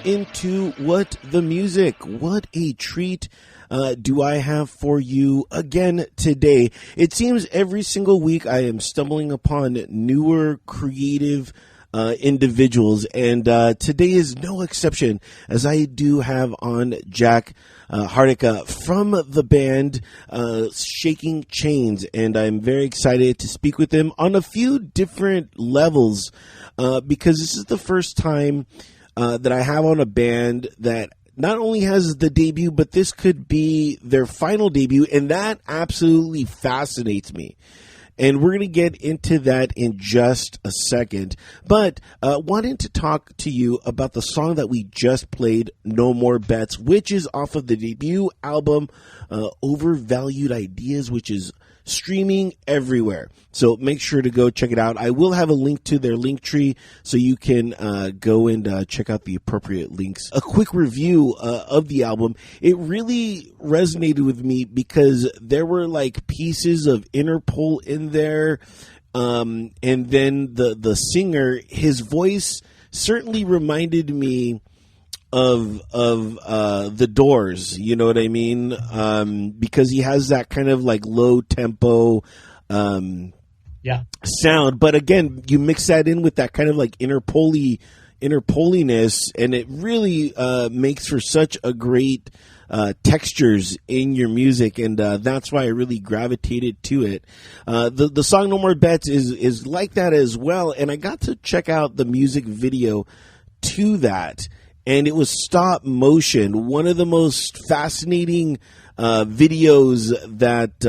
into What the Music. What a treat do I have for you again today. It seems every single week I am stumbling upon newer creative individuals, and today is no exception, as I do have on Jack Hardiker from the band Shaking Chains, and I'm very excited to speak with him on a few different levels because this is the first time that I have on a band that not only has the debut, but this could be their final debut, and that absolutely fascinates me. And we're going to get into that in just a second. But wanted to talk to you about the song that we just played, No More Bets, which is off of the debut album, Overvalued Ideas, which is streaming everywhere. So make sure to go check it out. I will have a link to their link tree so you can go and check out the appropriate links. A quick review of the album. It really resonated with me because there were like pieces of Interpol in there. And then the singer, his voice certainly reminded me of the Doors, you know what I mean? Because he has that kind of like low tempo sound, but again, you mix that in with that kind of like Interpoliness, and it really makes for such a great textures in your music, and that's why I really gravitated to it. The song No More Bets is like that as well, and I got to check out the music video to that. And it was stop motion, one of the most fascinating videos that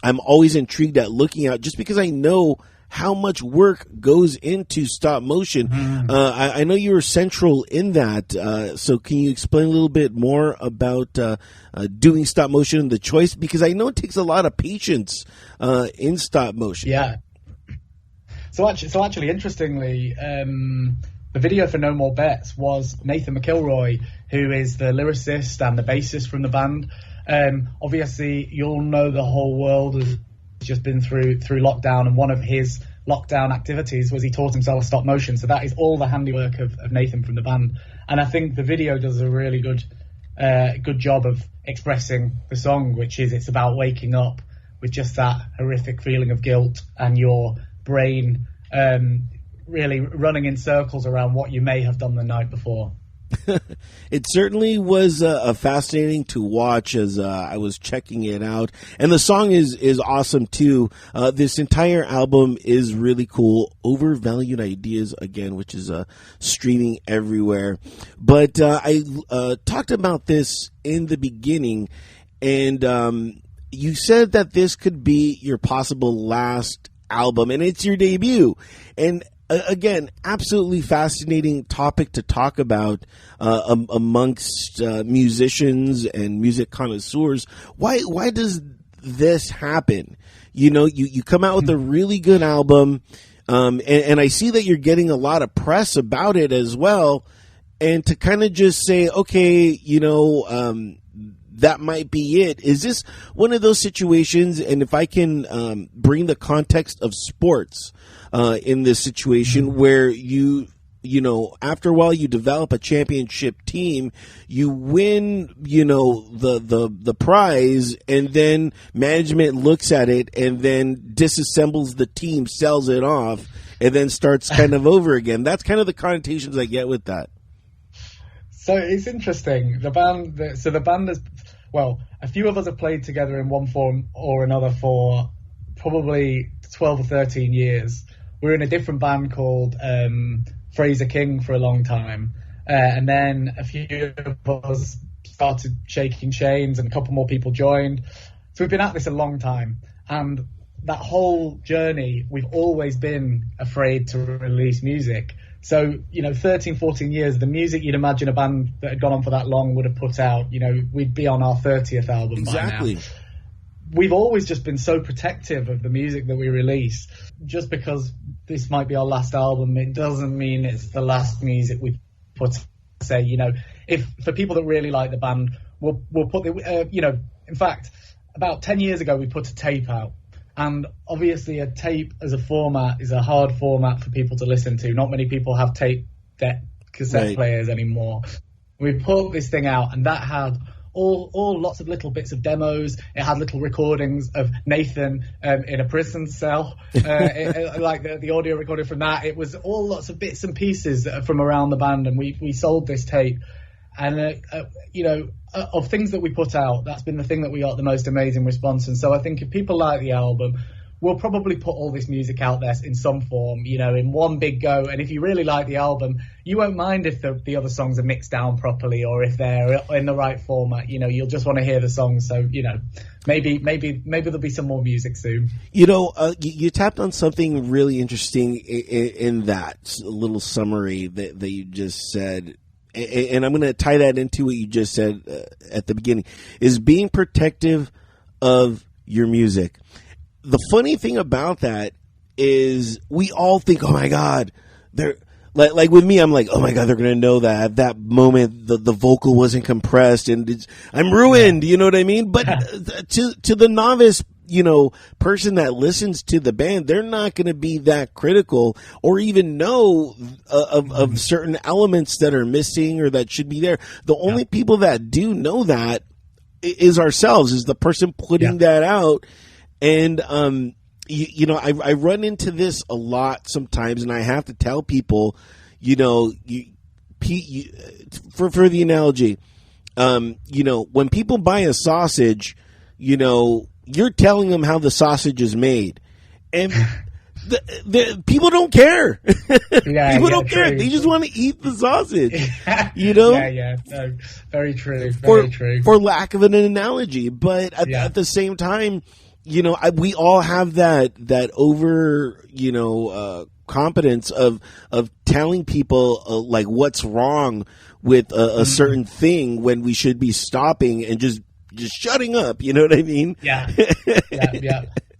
I'm always intrigued at looking at, just because I know how much work goes into stop motion. I know you were central in that, so can you explain a little bit more about doing stop motion and the choice? Because I know it takes a lot of patience in stop motion. Yeah. So actually, interestingly, the video for No More Bets was Nathan McIlroy, who is the lyricist and the bassist from the band. Obviously, you'll know the whole world has just been through lockdown, and one of his lockdown activities was he taught himself stop motion. So that is all the handiwork of Nathan from the band. And I think the video does a really good job of expressing the song, which is it's about waking up with just that horrific feeling of guilt and your brain really running in circles around what you may have done the night before. It certainly was fascinating to watch as I was checking it out, and the song is awesome too. This entire album is really cool. Overvalued Ideas, again, which is streaming everywhere. But I talked about this in the beginning, and you said that this could be your possible last album, and it's your debut. And again, absolutely fascinating topic to talk about amongst musicians and music connoisseurs. Why does this happen? You know, you come out with a really good album, and I see that you're getting a lot of press about it as well. And to kind of just say, okay, you know, that might be it. Is this one of those situations? And if I can bring the context of sports in this situation, where you know, after a while you develop a championship team, you win, you know, the prize, and then management looks at it and then disassembles the team, sells it off, and then starts kind of over again. That's kind of the connotations I get with that. So it's interesting. The band has, well, a few of us have played together in one form or another for probably 12 or 13 years. We were in a different band called Fraser King for a long time. And then a few of us started Shaking Chains, and a couple more people joined. So we've been at this a long time. And that whole journey, we've always been afraid to release music. So, you know, 13, 14 years, the music you'd imagine a band that had gone on for that long would have put out, you know, we'd be on our 30th album exactly. by now. We've always just been so protective of the music that we release. Just because this might be our last album, it doesn't mean it's the last music we put. Say, you know, if for people that really like the band, we'll put the, you know, in fact, about 10 years ago, we put a tape out. And obviously a tape as a format is a hard format for people to listen to. Not many people have tape cassette players anymore. We put this thing out, and that had all lots of little bits of demos. It had little recordings of Nathan in a prison cell, like the audio recorded from that. It was all lots of bits and pieces from around the band, and we sold this tape. And, of things that we put out, that's been the thing that we got the most amazing response. And so I think if people like the album, we'll probably put all this music out there in some form, in one big go. And if you really like the album, you won't mind if the other songs are mixed down properly or if they're in the right format. You'll just want to hear the songs. So, maybe there'll be some more music soon. You tapped on something really interesting in that little summary that you just said. And I'm going to tie that into what you just said at the beginning, is being protective of your music. The funny thing about that is we all think, oh my God, they're like with me, I'm like, oh my God, they're going to know that at that moment the vocal wasn't compressed and I'm ruined. You know what I mean? But to the novice, person that listens to the band, they're not going to be that critical or even know of certain elements that are missing or that should be there. The only people that do know that is ourselves, is the person putting that out. And, I run into this a lot sometimes, and I have to tell people, for the analogy, when people buy a sausage, you're telling them how the sausage is made, and the people don't care. People don't care. They just want to eat the sausage. No, very true. Very true. For lack of an analogy, but at the same time, we all have that over, competence of telling people like what's wrong with a certain thing when we should be stopping and just shutting up. You know what I mean? Yeah.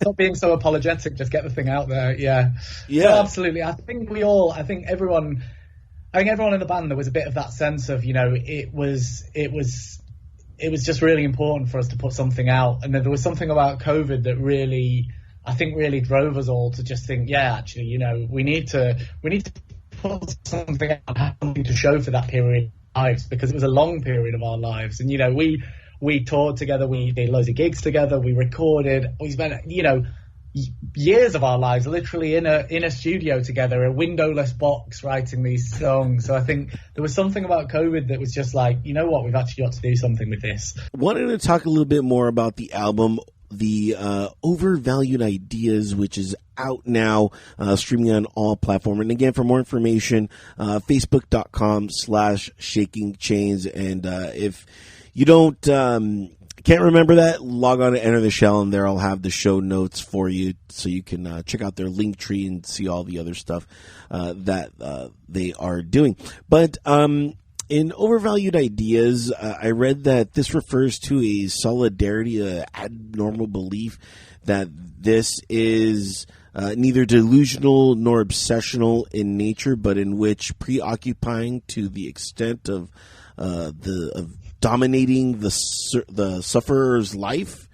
Stop being so apologetic. Just get the thing out there. Yeah. So absolutely. I think everyone in the band, there was a bit of that sense of, it was just really important for us to put something out. And then there was something about COVID that really drove us all to just think, we need to put something out, have something to show for that period of our lives, because it was a long period of our lives. And, we toured together, we did loads of gigs together, we recorded, we spent, years of our lives literally in a studio together, a windowless box, writing these songs. So I think there was something about COVID that was just like, we've actually got to do something with this. Wanted to talk a little bit more about the album, the Overvalued Ideas, which is out now, streaming on all platforms. And again, for more information, facebook.com/Shaking Chains. And if you can't remember that, log on to Enter the Shell, and there I'll have the show notes for you, so you can check out their link tree and see all the other stuff that they are doing. But in Overvalued Ideas, I read that this refers to a solidarity, abnormal belief that this is neither delusional nor obsessional in nature, but in which preoccupying to the extent of dominating the sufferer's life.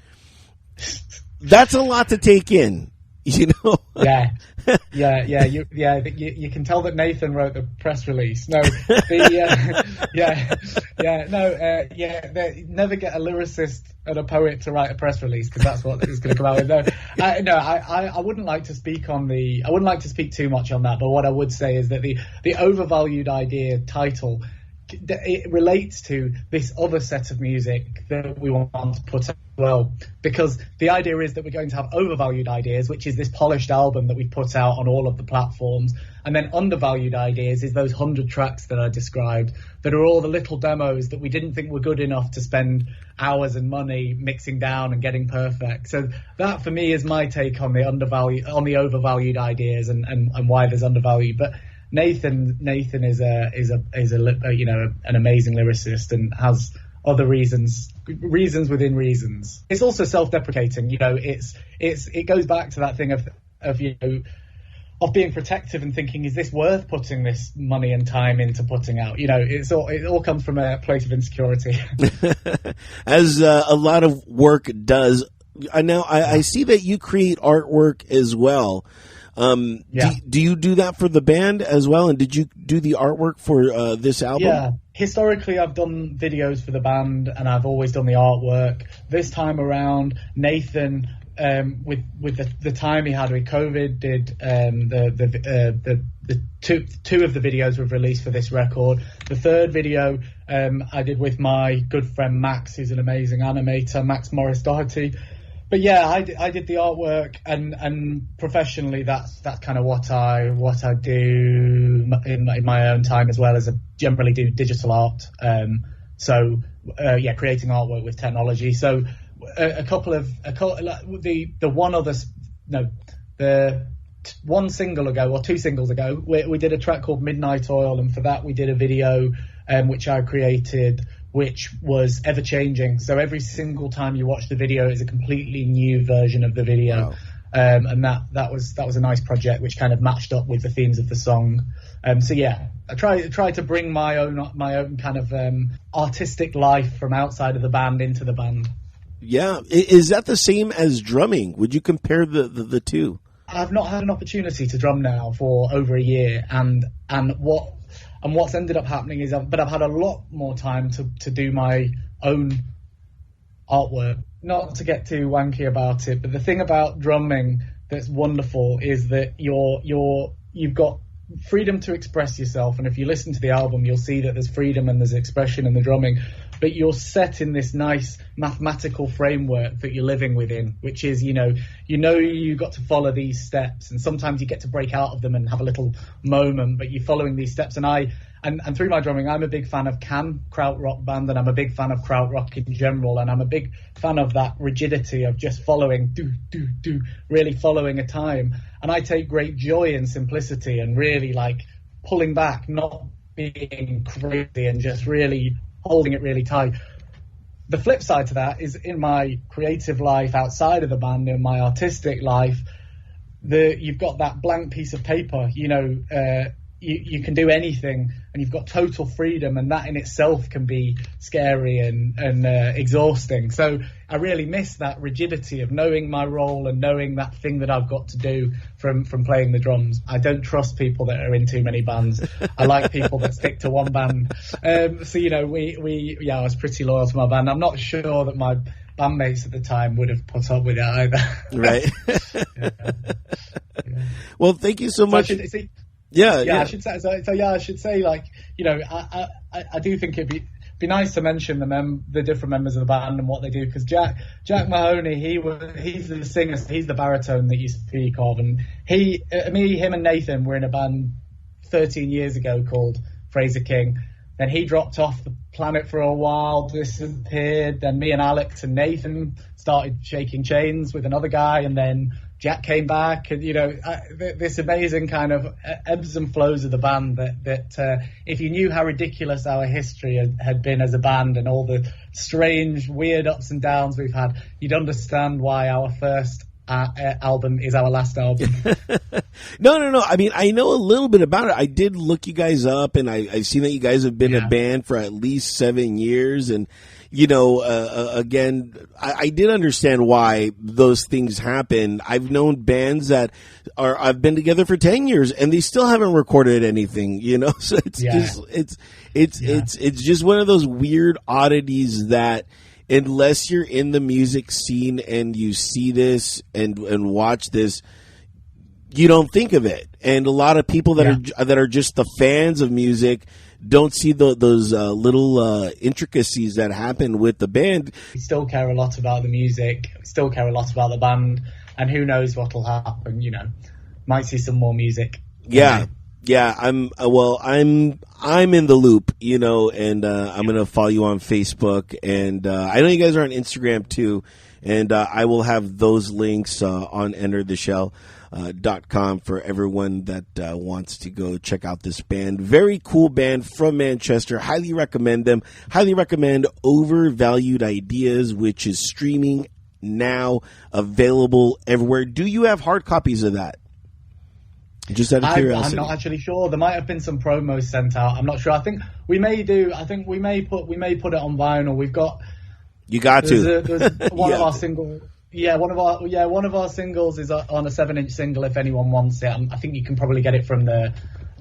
That's a lot to take in, Yeah. You can tell that Nathan wrote the press release. No, never get a lyricist and a poet to write a press release, because that's what is going to come out with. I wouldn't like to speak I wouldn't like to speak too much on that. But what I would say is that the Overvalued Idea title, it relates to this other set of music that we want to put out as well, because the idea is that we're going to have Overvalued Ideas, which is this polished album that we put out on all of the platforms, and then Undervalued Ideas is those 100 tracks that I described, that are all the little demos that we didn't think were good enough to spend hours and money mixing down and getting perfect. So that for me is my take on the Overvalued Ideas and why there's undervalued. But Nathan is an amazing lyricist and has other reasons within reasons. It's also self-deprecating. It goes back to that thing of being protective and thinking, is this worth putting this money and time into putting out? It all comes from a place of insecurity. As a lot of work does. Now I see that you create artwork as well. Do you do that for the band as well? And did you do the artwork for this album? Yeah. Historically, I've done videos for the band, and I've always done the artwork. This time around, Nathan, with the time he had with COVID, did the two of the videos we've released for this record. The third video I did with my good friend Max, who's an amazing animator, Max Morris Doherty. But yeah, I did the artwork, and professionally, that's kind of what I do in my own time, as well as I generally do digital art. Creating artwork with technology. So one single ago or two singles ago, we did a track called Midnight Oil, and for that we did a video which I created, which was ever changing. So every single time you watch the video is a completely new version of the video. Wow. And that was a nice project which kind of matched up with the themes of the song. I try to bring my own kind of artistic life from outside of the band into the band. Yeah. Is that the same as drumming? Would you compare the two? I've not had an opportunity to drum now for over a year, and what's ended up happening is I've had a lot more time to do my own artwork. Not to get too wanky about it, but the thing about drumming that's wonderful is that you've got freedom to express yourself, and if you listen to the album, you'll see that there's freedom and there's expression in the drumming, but you're set in this nice mathematical framework that you're living within, which is, you've got to follow these steps, and sometimes you get to break out of them and have a little moment, but you're following these steps. And through my drumming, I'm a big fan of krautrock band, and I'm a big fan of krautrock in general, and I'm a big fan of that rigidity of just following, really following a time. And I take great joy in simplicity and really like pulling back, not being crazy, and just really holding it really tight. The flip side to that is in my creative life outside of the band, in my artistic life, you've got that blank piece of paper, you can do anything, and you've got total freedom, and that in itself can be scary and exhausting. So I really miss that rigidity of knowing my role and knowing that thing that I've got to do from playing the drums. I don't trust people that are in too many bands. I like people that stick to one band. I was pretty loyal to my band. I'm not sure that my bandmates at the time would have put up with it either. Right. Yeah. Well, thank you so much. Yeah. I should say, like, I do think it'd be nice to mention the different members of the band and what they do, because Jack Mahoney, he's the singer, he's the baritone that you speak of, and him and Nathan were in a band 13 years ago called Fraser King. Then he dropped off the planet for a while, disappeared. Then me and Alex and Nathan started shaking chains with another guy, and then Jack came back, and this amazing kind of ebbs and flows of the band that if you knew how ridiculous our history had been as a band and all the strange, weird ups and downs we've had, you'd understand why our first album is our last album. No. I mean, I know a little bit about it. I did look you guys up, and I've seen that you guys have been a band for at least 7 years, and again, I did understand why those things happen. I've known bands that I've been together for 10 years and they still haven't recorded anything, so it's just one of those weird oddities that unless you're in the music scene and you see this and watch this, you don't think of it. And a lot of people that are just the fans of music don't see those little intricacies that happen with the band. We still care a lot about the music. We still care a lot about the band, and who knows what'll happen. Might see some more music. Yeah. I'm in the loop, and I'm gonna follow you on Facebook, and I know you guys are on Instagram too, and I will have those links on EnterTheShell.com for everyone that wants to go check out this band. Very cool band from Manchester. Highly recommend them. Highly recommend Overvalued Ideas, which is streaming now, available everywhere. Do you have hard copies of that? Just out of curiosity. I'm not actually sure. There might have been some promos sent out. I'm not sure. I think we may do. I think we may put it on vinyl. We've got. You got to. There's one of our single. Yeah, one of our singles is on a 7-inch single. If anyone wants it, I think you can probably get it from the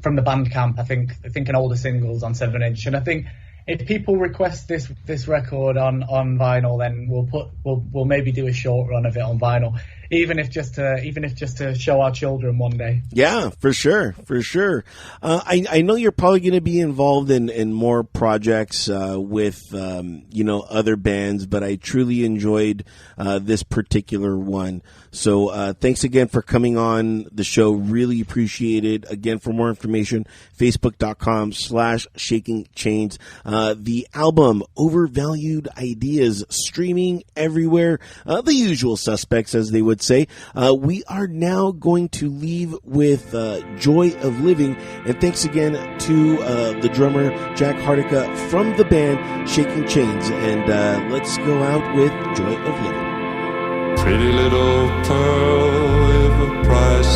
Bandcamp. I think an older single's on 7-inch, and I think if people request this record on vinyl, then we'll maybe do a short run of it on vinyl, even if just to show our children one day. Yeah, for sure. I know you're probably going to be involved in more projects with other bands, but I truly enjoyed this particular one. So thanks again for coming on the show. Really appreciate it. Again, for more information, facebook.com/ShakingChains. The album Overvalued Ideas, streaming everywhere. The usual suspects, as they would say. We are now going to leave with Joy of Living. And thanks again to the drummer, Jack Hardiker, from the band Shaking Chains. And let's go out with Joy of Living. Pretty little pearl with a price